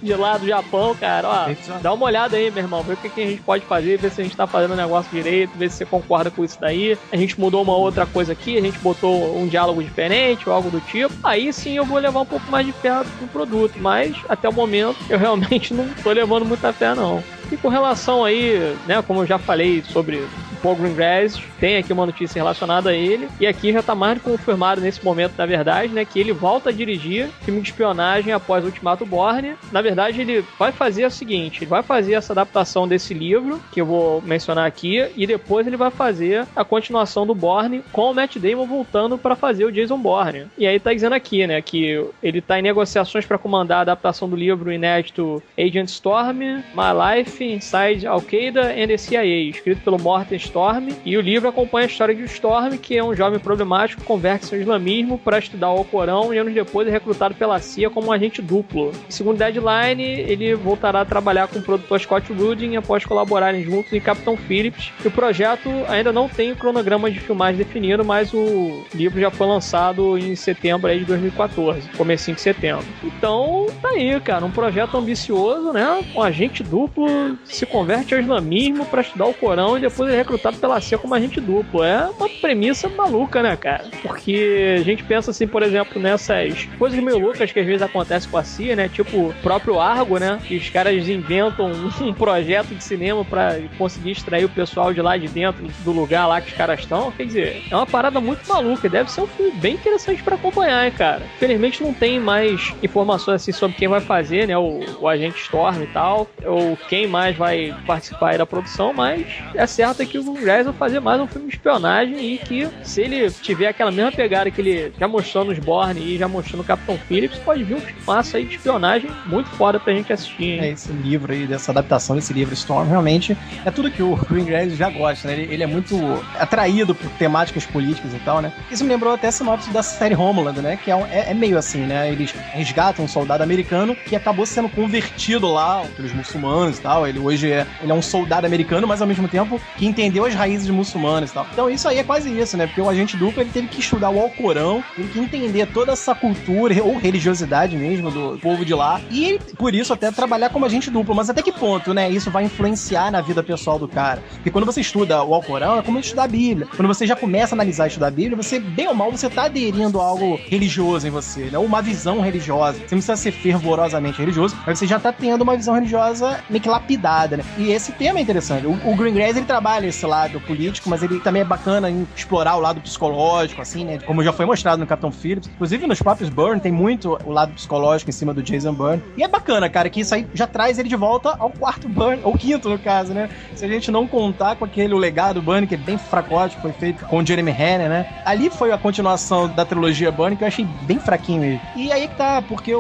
de lá do Japão, cara, ó. Dá uma olhada aí, meu irmão, ver o que a gente pode fazer, ver se a gente tá fazendo o negócio direito, ver se você concorda com isso daí. A gente mudou uma outra coisa aqui, a gente botou um diálogo diferente ou algo do tipo. Aí sim eu vou levar um pouco mais de fé pro produto, mas até o momento eu realmente não tô levando muita fé, não. E com relação aí, né, como eu já falei sobre Paul Greengrass, tem aqui uma notícia relacionada a ele, e aqui já tá mais confirmado nesse momento, na verdade, né, que ele volta a dirigir filme de espionagem após o Ultimato Bourne. Na verdade, ele vai fazer o seguinte, ele vai fazer essa adaptação desse livro, que eu vou mencionar aqui, e depois ele vai fazer a continuação do Bourne com o Matt Damon voltando para fazer o Jason Bourne. E aí tá dizendo aqui, né, que ele tá em negociações para comandar a adaptação do livro inédito Agent Storm, My Life Inside Al-Qaeda and the CIA, escrito pelo Morten Storm, e o livro acompanha a história de Storm, que é um jovem problemático que converte-se ao islamismo para estudar o Alcorão e anos depois é recrutado pela CIA como um agente duplo. Segundo Deadline, ele voltará a trabalhar com o produtor Scott Rudin após colaborarem juntos em Capitão Phillips. E o projeto ainda não tem o cronograma de filmagem definido, mas o livro já foi lançado em setembro aí de 2014, comecinho de setembro. Então, tá aí, cara, um projeto ambicioso, né? Um agente duplo se converte ao islamismo para estudar o Corão e depois é recrutado pela CIA como agente duplo. É uma premissa maluca, né, cara? Porque a gente pensa assim, por exemplo, nessas coisas meio loucas que às vezes acontecem com a CIA, né? Tipo o próprio Argo, né? Que os caras inventam um projeto de cinema para conseguir extrair o pessoal de lá de dentro do lugar lá que os caras estão. Quer dizer, é uma parada muito maluca. Deve ser um filme bem interessante para acompanhar, hein, cara? Felizmente não tem mais informações assim sobre quem vai fazer, né? O agente Storm e tal, ou quem mais vai participar aí da produção, mas é certo que o Grass vai fazer mais um filme de espionagem e que, se ele tiver aquela mesma pegada que ele já mostrou nos Bourne e já mostrou no Capitão Phillips, pode vir um filmaço aí de espionagem muito foda pra gente assistir, hein? Esse livro aí, dessa adaptação desse livro Storm, realmente é tudo que o Green Grass já gosta, né? Ele é muito atraído por temáticas políticas e tal, né? Isso me lembrou até a sinopse da série Homeland, né? Que é meio assim, né? Eles resgatam um soldado americano que acabou sendo convertido lá pelos muçulmanos e tal. Ele hoje ele é um soldado americano, mas ao mesmo tempo que entendeu as raízes muçulmanas e tal. Então isso aí é quase isso, né? Porque o agente duplo, ele teve que estudar o Alcorão, teve que entender toda essa cultura ou religiosidade mesmo do povo de lá e por isso até trabalhar como agente duplo. Mas até que ponto, né? Isso vai influenciar na vida pessoal do cara? Porque quando você estuda o Alcorão, é como estudar a Bíblia. Quando você já começa a analisar e estudar a Bíblia, você, bem ou mal, você tá aderindo a algo religioso em você, né? Ou uma visão religiosa. Você não precisa ser fervorosamente religioso, mas você já tá tendo uma visão religiosa meio que lapidada, né? E esse tema é interessante. O Green Grass, ele trabalha esse lado político, mas ele também é bacana em explorar o lado psicológico, assim, né? Como já foi mostrado no Capitão Phillips. Inclusive, nos próprios Bourne, tem muito o lado psicológico em cima do Jason Bourne. E é bacana, cara, que isso aí já traz ele de volta ao quarto Bourne, ou quinto, no caso, né? Se a gente não contar com o legado Bourne, que é bem fracote, foi feito com o Jeremy Renner, né? Ali foi a continuação da trilogia Bourne, que eu achei bem fraquinho mesmo. E aí que tá, porque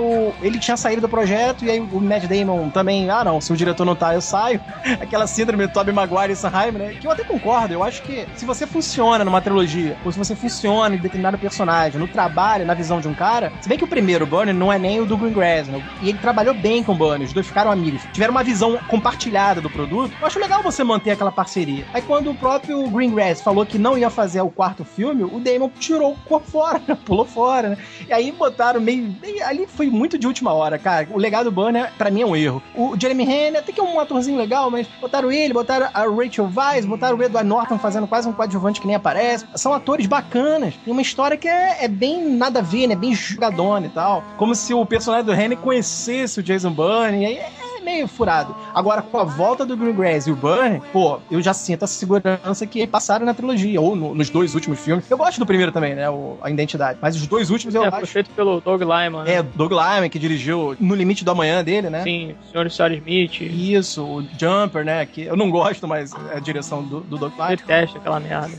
ele tinha saído do projeto, e aí o Matt Damon também, não, se o diretor não tá, eu saio. Aquela síndrome do Tobey Maguire e Sanheim, né? Que eu até concordo, eu acho que se você funciona numa trilogia, ou se você funciona em determinado personagem, no trabalho, na visão de um cara, se bem que o primeiro Bourne não é nem o do Green Grass, né? E ele trabalhou bem com o Bourne, os dois ficaram amigos, tiveram uma visão compartilhada do produto, eu acho legal você manter aquela parceria. Aí quando o próprio Green Grass falou que não ia fazer o quarto filme, o Damon tirou o corpo fora, pulou fora, né? E aí botaram meio... Ali foi muito de última hora, cara. O legado Bourne, pra mim, é um erro. O Jeremy Renner até que é um atorzinho legal, mas botaram ele, botaram a Rachel Weisz, botaram o Edward Norton fazendo quase um coadjuvante que nem aparece. São atores bacanas. Tem uma história que é bem nada a ver, né? Bem jogadona e tal. Como se o personagem do Renner conhecesse o Jason Bourne. E aí meio furado. Agora, com a volta do Green Grass e o Bourne, pô, eu já sinto essa segurança que passaram na trilogia, ou nos dois últimos filmes. Eu gosto do primeiro também, né, a Identidade. Mas os dois últimos eu acho... Foi feito pelo Doug Liman. É, Doug Liman, que dirigiu No Limite do Amanhã dele, né? Sim, o Senhor e Sarah Smith. Isso, o Jumper, né, que eu não gosto, mas é a direção do Doug Liman. Detesto aquela merda.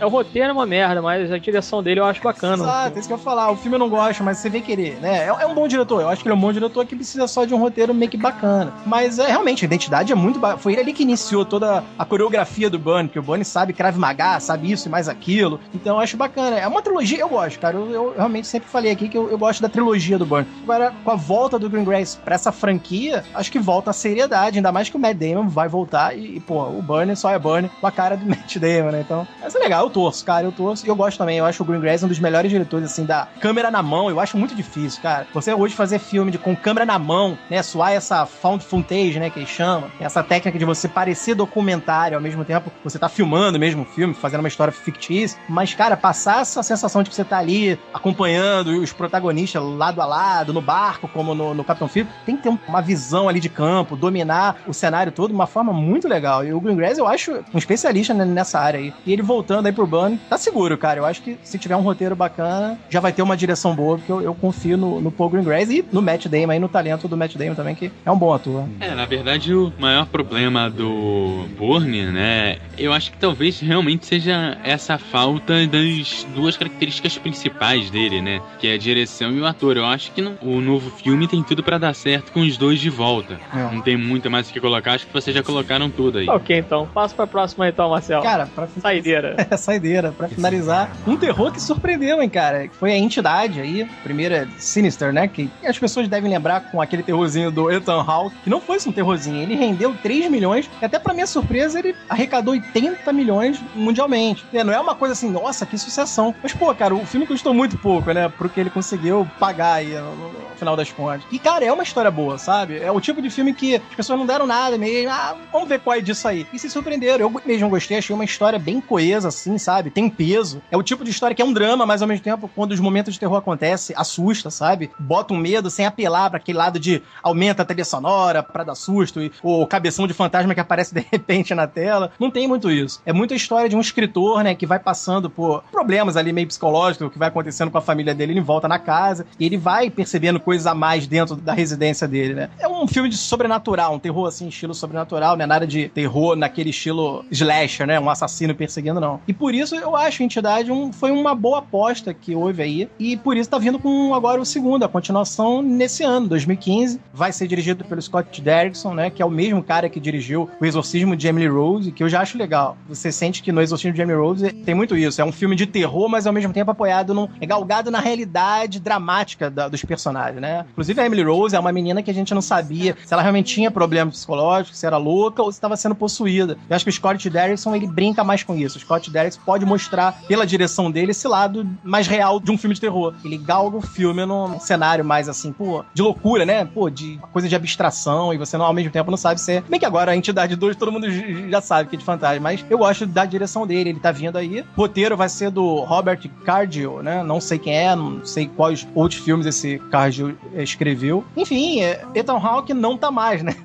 O roteiro é uma merda, mas a direção dele eu acho bacana. Exato, é isso que eu ia falar. O filme eu não gosto, mas você vê que ele, né, é um bom diretor. Eu acho que ele é um bom diretor que precisa só de um roteiro meio que bacana. Mas realmente, a Identidade é muito bacana. Foi ele ali que iniciou toda a coreografia do Bourne, porque o Bourne sabe Krav Maga, sabe isso e mais aquilo. Então eu acho bacana. É uma trilogia, eu gosto, cara. Eu realmente sempre falei aqui que eu gosto da trilogia do Bourne. Agora, com a volta do Green Grass pra essa franquia, acho que volta a seriedade, ainda mais que o Matt Damon vai voltar e pô, o Bourne só é Bourne com a cara do Matt Damon, né? Então, isso é legal, eu torço, cara, eu torço. E eu gosto também, eu acho o Green Grass um dos melhores diretores, assim, da câmera na mão. Eu acho muito difícil, cara. Você hoje fazer filme com câmera na mão, né? Suar essa found footage, né? Que eles chamam. Essa técnica de você parecer documentário ao mesmo tempo que você tá filmando mesmo o filme, fazendo uma história fictícia. Mas, cara, passar essa sensação de que você tá ali acompanhando os protagonistas lado a lado, no barco, como no Capitão Phillips, tem que ter uma visão ali de campo, dominar o cenário todo de uma forma muito legal. E o Green Grass, eu acho um especialista nessa área aí. E ele voltando aí pro Bourne, tá seguro, cara. Eu acho que se tiver um roteiro bacana, já vai ter uma direção boa, porque eu confio no Paul Greengrass e no Matt Damon, aí no talento do Matt Damon também, que é um bom ator. Na verdade, o maior problema do Bourne, né, eu acho que talvez realmente seja essa falta das duas características principais dele, né, que é a direção e o ator. Eu acho que o novo filme tem tudo pra dar certo com os dois de volta. Não tem muito mais o que colocar, acho que vocês já colocaram tudo aí. Ok, então, passa pra próxima então, Marcel. Cara, Saideira. Saideira, pra finalizar, um terror que surpreendeu, hein, cara, que foi a Entidade aí, primeira Sinister, né, que as pessoas devem lembrar com aquele terrorzinho do Ethan Hawke, que não foi só um terrorzinho, ele rendeu 3 milhões, e até pra minha surpresa, ele arrecadou 80 milhões mundialmente. Não é uma coisa assim, nossa, que sucessão. Mas, pô, cara, o filme custou muito pouco, né, porque ele conseguiu pagar aí no final das contas. E, cara, é uma história boa, sabe? É o tipo de filme que as pessoas não deram nada, meio, vamos ver qual é disso aí. E se surpreenderam. Eu mesmo gostei, achei uma história bem coesa, assim, sabe? Tem peso. É o tipo de história que é um drama, mas ao mesmo tempo, quando os momentos de terror acontecem, assusta, sabe? Bota um medo sem apelar pra aquele lado de aumenta a trilha trilha sonora pra dar susto, e o cabeção de fantasma que aparece de repente na tela. Não tem muito isso. É muita história de um escritor, né, que vai passando por problemas ali meio psicológicos, o que vai acontecendo com a família dele, ele volta na casa, e ele vai percebendo coisas a mais dentro da residência dele, né. É um filme de sobrenatural, um terror assim, estilo sobrenatural, não é nada de terror naquele estilo slasher, né, um assassino perseguindo, não. E por isso eu acho Entidade foi uma boa aposta que houve aí, e por isso tá vindo com agora o segundo, a continuação nesse ano, 2015, vai ser dirigido pelo Scott Derrickson, né, que é o mesmo cara que dirigiu O Exorcismo de Emily Rose, que eu já acho legal. Você sente que no Exorcismo de Emily Rose tem muito isso, é um filme de terror, mas ao mesmo tempo apoiado é galgado na realidade dramática dos personagens, né. Inclusive a Emily Rose é uma menina que a gente não sabia se ela realmente tinha problemas psicológicos, se era louca ou se estava sendo possuída. Eu acho que o Scott Derrickson, ele brinca mais com isso. O Scott Derrickson pode mostrar, pela direção dele, esse lado mais real de um filme de terror. Ele galga o filme num cenário mais assim, de loucura, né? De coisa de abstração, e você ao mesmo tempo não sabe se é... Bem que agora a Entidade 2 todo mundo já sabe que é de fantasma, mas eu gosto da direção dele, ele tá vindo aí. O roteiro vai ser do Robert Cargill, né? Não sei quem é, não sei quais outros filmes esse Cargill escreveu. Enfim, Ethan Hawke não tá mais, né?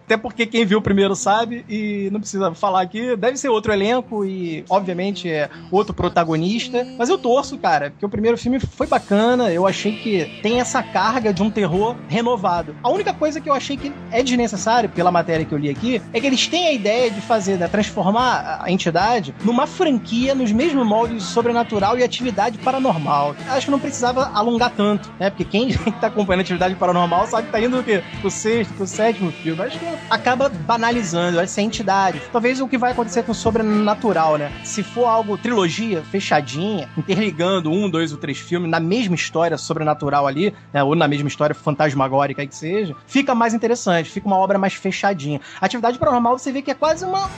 Até porque quem viu o primeiro sabe, e não precisa falar aqui, deve ser outro elenco e, obviamente, é outro protagonista, mas eu torço, cara, porque o primeiro filme foi bacana, eu achei que tem essa carga de um terror renovado. A única coisa que eu achei que é desnecessário, pela matéria que eu li aqui, é que eles têm a ideia de fazer, né, transformar a Entidade numa franquia nos mesmos moldes de sobrenatural e atividade paranormal. Acho que não precisava alongar tanto, né, porque quem tá acompanhando a Atividade Paranormal sabe que tá indo o quê? Pro sexto, pro sétimo filme. Acho que acaba banalizando essa Entidade. Talvez o que vai acontecer com o sobrenatural, né? Se for algo, trilogia, fechadinha, interligando 1, 2 ou 3 filmes na mesma história sobrenatural ali, né? Ou na mesma história fantasmagórica aí que seja, fica mais interessante, fica uma obra mais fechadinha. A Atividade Paranormal você vê que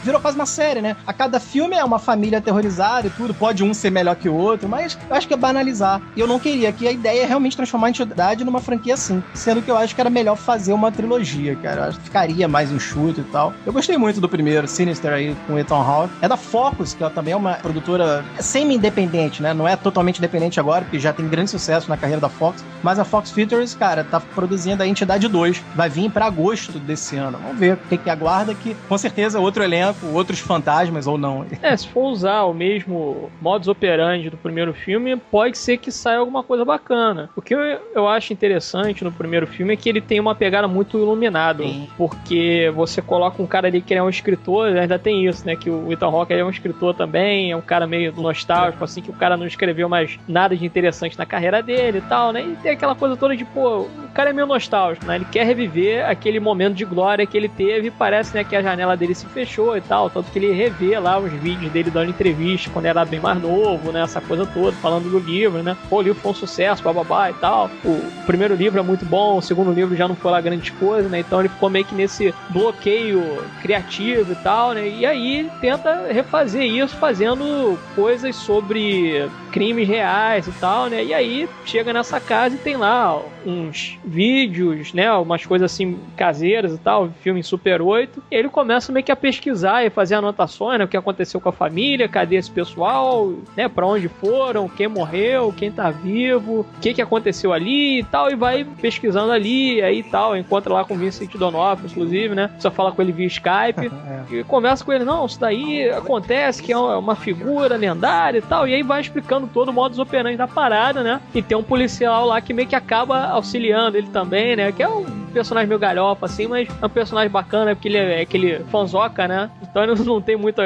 virou quase uma série, né? A cada filme é uma família aterrorizada e tudo, pode um ser melhor que o outro, mas eu acho que é banalizar. E eu não queria, que a ideia é realmente transformar a Entidade numa franquia assim, sendo que eu acho que era melhor fazer uma trilogia, cara. Eu acho que ficaria mais enxuto e tal. Eu gostei muito do primeiro, Sinister aí, com o Ethan Hawke. É da Focus, que também é uma produtora semi-independente, né? Não é totalmente independente agora, porque já tem grande sucesso na carreira da Fox, mas a Fox Features, cara, tá produzindo a Entidade 2. Vai vir pra agosto desse ano. Vamos ver o que aguarda, que com certeza outro elenco, outros fantasmas ou não. Se for usar o mesmo modus operandi do primeiro filme, pode ser que saia alguma coisa bacana. O que eu acho interessante no primeiro filme é que ele tem uma pegada muito iluminado. Sim. Porque você coloca um cara ali que ele é um escritor, ainda tem isso, né? Que o Ethan Hawke é um escritor também, é um cara meio nostálgico, assim, que o cara não escreveu mais nada de interessante na carreira dele e tal, né? E tem aquela coisa toda de, o cara é meio nostálgico, né? Ele quer reviver aquele momento de glória que ele teve, e parece, né, que a janela dele se fechou e tal, tanto que ele revê lá os vídeos dele dando entrevista quando era bem mais novo, né? Essa coisa toda, falando do livro, né? O livro foi um sucesso, bababá e tal. O primeiro livro é muito bom, o segundo livro já não foi lá grande coisa, né? Então ele ficou meio que nesse bloqueio criativo e tal, né? E aí ele tenta refazer isso fazendo coisas sobre crimes reais e tal, né? E aí chega nessa casa e tem lá uns vídeos, né? Umas coisas assim caseiras e tal, filme em Super 8. E ele começa meio que a pesquisar e fazer anotações, né? O que aconteceu com a família, cadê esse pessoal, né? Pra onde foram, quem morreu, quem tá vivo, o que aconteceu ali e tal, e vai pesquisando ali, aí tal, encontra lá com o Vincent D'Onofrio, inclusive, né? Só fala com ele via Skype e conversa com ele, não, isso daí acontece, que é uma figura lendária e tal, e aí vai explicando todo o modus operandi da parada, né? E tem um policial lá que meio que acaba auxiliando ele também, né? Que é um personagem meio galhofa, assim, mas é um personagem bacana, porque ele é aquele fanzoca, né? Então ele não tem muita,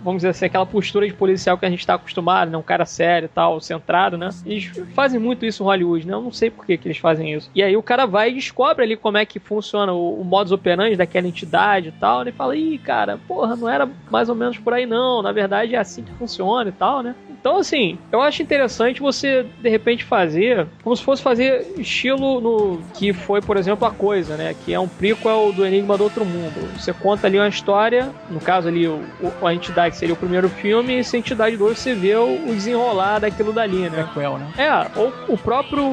vamos dizer assim, aquela postura de policial que a gente tá acostumado, né? Um cara sério e tal, centrado, né? Eles fazem muito isso em Hollywood, né? Eu não sei por que eles fazem isso. E aí o cara vai e descobre ali como é que funciona o modus operandi daquela entidade e tal, né? E fala, cara, porra, não era mais ou menos por aí não, na verdade é assim que funciona e tal, né? Então, assim, eu acho interessante você, de repente, fazer como se fosse fazer estilo no que foi, por exemplo, A Coisa, né? Que é um prequel do Enigma do Outro Mundo. Você conta ali uma história, no caso ali, a entidade seria o primeiro filme, e essa entidade 2 você vê o desenrolar daquilo dali, né? Prequel, né? Ou o próprio,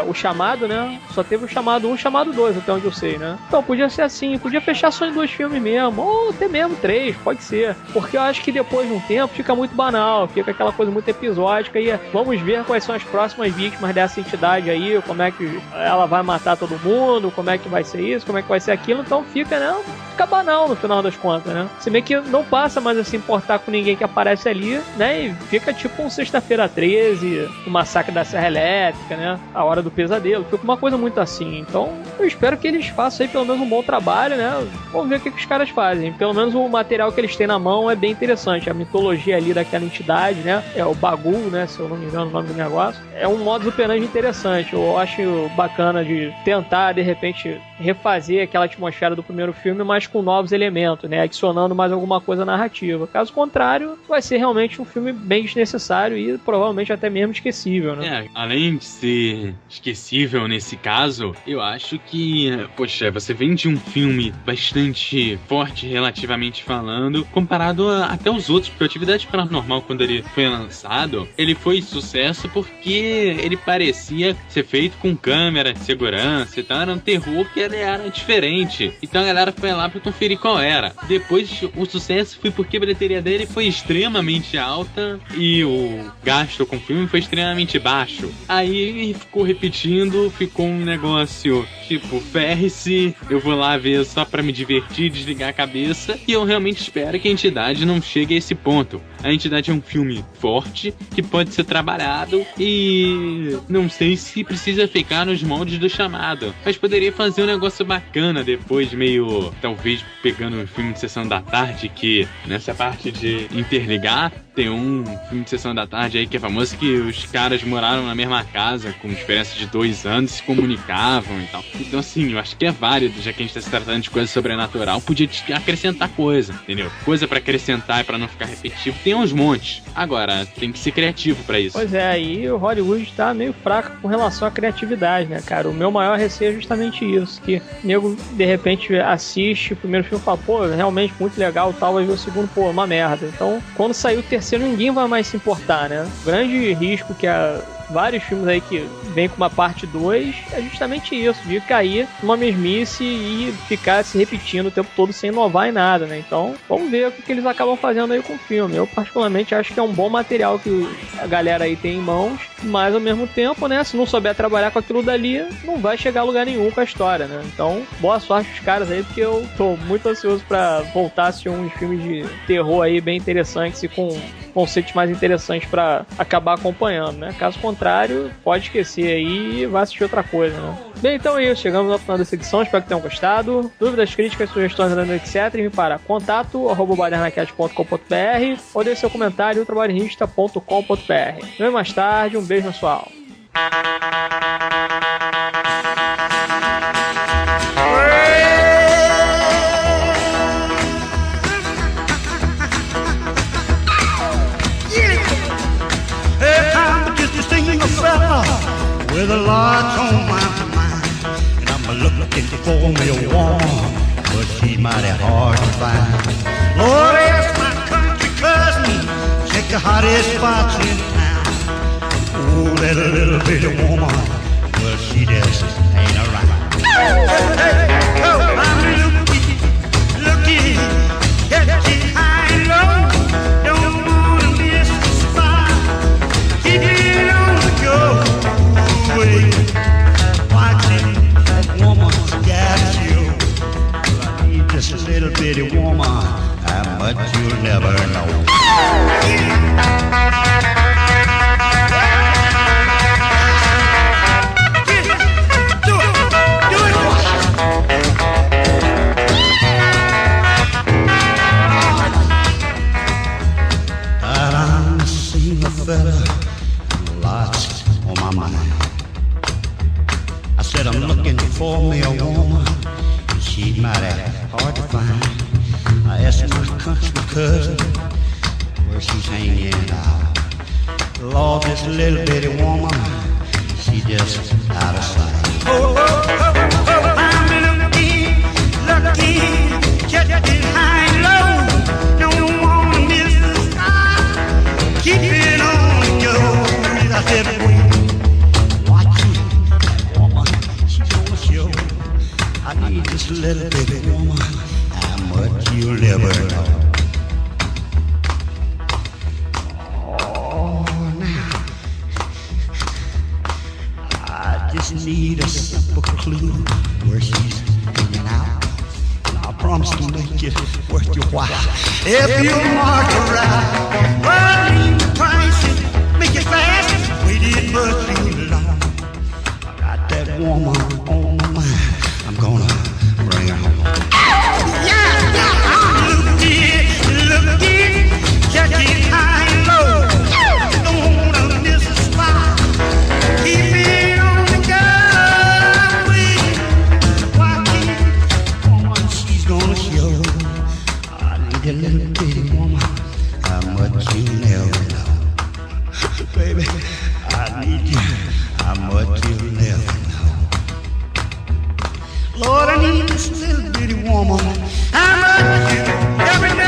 o chamado, né? Só teve o chamado 1 e o chamado 2, até onde eu sei, né? Então, podia ser assim, podia fechar só em 2 filmes mesmo, ou até mesmo 3, pode ser. Porque eu acho que depois de um tempo fica muito banal, fica aquela coisa muito episódica e vamos ver quais são as próximas vítimas dessa entidade aí, como é que ela vai matar todo mundo, mundo, como é que vai ser isso, como é que vai ser aquilo, então fica, né? Fica banal no final das contas, né? Se bem que não passa mais a se importar com ninguém que aparece ali, né? E fica tipo um Sexta-feira 13, o Massacre da Serra Elétrica, né? A Hora do Pesadelo, fica uma coisa muito assim. Então, eu espero que eles façam aí pelo menos um bom trabalho, né? Vamos ver o que os caras fazem. Pelo menos o material que eles têm na mão é bem interessante. A mitologia ali daquela entidade, né? É o Bagul, né? Se eu não me engano o nome do negócio. É um modus operandi interessante. Eu acho bacana de tentar, de repente, refazer aquela atmosfera do primeiro filme, mas com novos elementos, né? Adicionando mais alguma coisa narrativa. Caso contrário, vai ser realmente um filme bem desnecessário e provavelmente até mesmo esquecível, né? Além de ser esquecível nesse caso, eu acho que, poxa, você vem de um filme bastante forte relativamente falando, comparado até os outros, porque o Atividade Paranormal, quando ele foi lançado, ele foi sucesso porque ele parecia ser feito com câmera de segurança, então era um terror que ele era diferente, então a galera foi lá pra conferir qual era. Depois o sucesso foi porque a bilheteria dele foi extremamente alta e o gasto com o filme foi extremamente baixo. Aí ficou repetindo, ficou um negócio tipo, ferre-se, eu vou lá ver só pra me divertir, desligar a cabeça, e eu realmente espero que a Entidade não chegue a esse ponto. A Entidade é um filme forte, que pode ser trabalhado, e não sei se precisa ficar nos moldes do Chamado, mas poderia fazer um negócio bacana depois, meio, talvez pegando um filme de Sessão da Tarde, que nessa parte de interligar, tem um filme de Sessão da Tarde aí que é famoso, que os caras moraram na mesma casa com diferença de 2 anos, se comunicavam e tal. Então assim, eu acho que é válido, já que a gente tá se tratando de coisa sobrenatural, podia acrescentar coisa, entendeu? Coisa pra acrescentar e pra não ficar repetitivo, tem uns montes. Agora, tem que ser criativo pra isso. Pois é, aí o Hollywood tá meio fraco com relação à criatividade, né, cara? O meu maior receio é justamente isso, que o nego, de repente, assiste o primeiro filme e fala, pô, realmente muito legal, tal, vai ver o segundo, pô, uma merda. Então, quando sair o terceiro, ninguém vai mais se importar, né? O grande risco que vários filmes aí que vem com uma parte 2 é justamente isso, de cair numa mesmice e ficar se repetindo o tempo todo sem inovar em nada, né? Então, vamos ver o que eles acabam fazendo aí com o filme. Eu, particularmente, acho que é um bom material que a galera aí tem em mãos, mas, ao mesmo tempo, né, se não souber trabalhar com aquilo dali, não vai chegar a lugar nenhum com a história, né? Então, boa sorte pros caras aí, porque eu tô muito ansioso pra voltar a assistir uns filmes de terror aí bem interessantes e com conceitos mais interessantes pra acabar acompanhando, né? Caso contrário, pode esquecer aí e vai assistir outra coisa, né? Bem, então é isso. Chegamos ao final dessa edição. Espero que tenham gostado. Dúvidas, críticas, sugestões, etc. Envie para contato@badernacast.com.br ou deixe seu comentário em ultrabairrista.com.br. Vem mais tarde. Um beijo na sua alma. With a lot on my mind, and I'm looking for me a woman, but she's mighty hard to find. Lord, ask my country cousin, check the hottest spots in town. Oh, that little bitty woman, well, she just ain't around. Hey, oh, I'm looking, catching high and low. Don't wanna miss the spot. Keep it on the go. Watching that woman's got you. I need just a little bitty woman, how much you'll never know. Do it. I'm seeing a fella, lots on my mind. I said I'm looking for me a woman, and she's mighty hard to find. I asked my country cousin where she's hanging out. Lord, this little bitty woman, she just out of sight. Oh, I'm looking, getting high and low. Don't wanna miss the sky. Keep it on the go. I said, I need this little bitty woman, how much you'll never know. Oh, now, I just need a simple clue. worth your while. If you mark her right, well, leave the price and make it fast. Waited but too long. I got that woman on my mind. I'm gonna bring her home. Look it, catch it high and low. Don't wanna miss a spot. Keep it on the go. Why keep woman? She's gonna show. I need a little bitty woman. How much you never know, baby. I need you. How much you never know. Lord, I need this little bitty woman. How much you never know.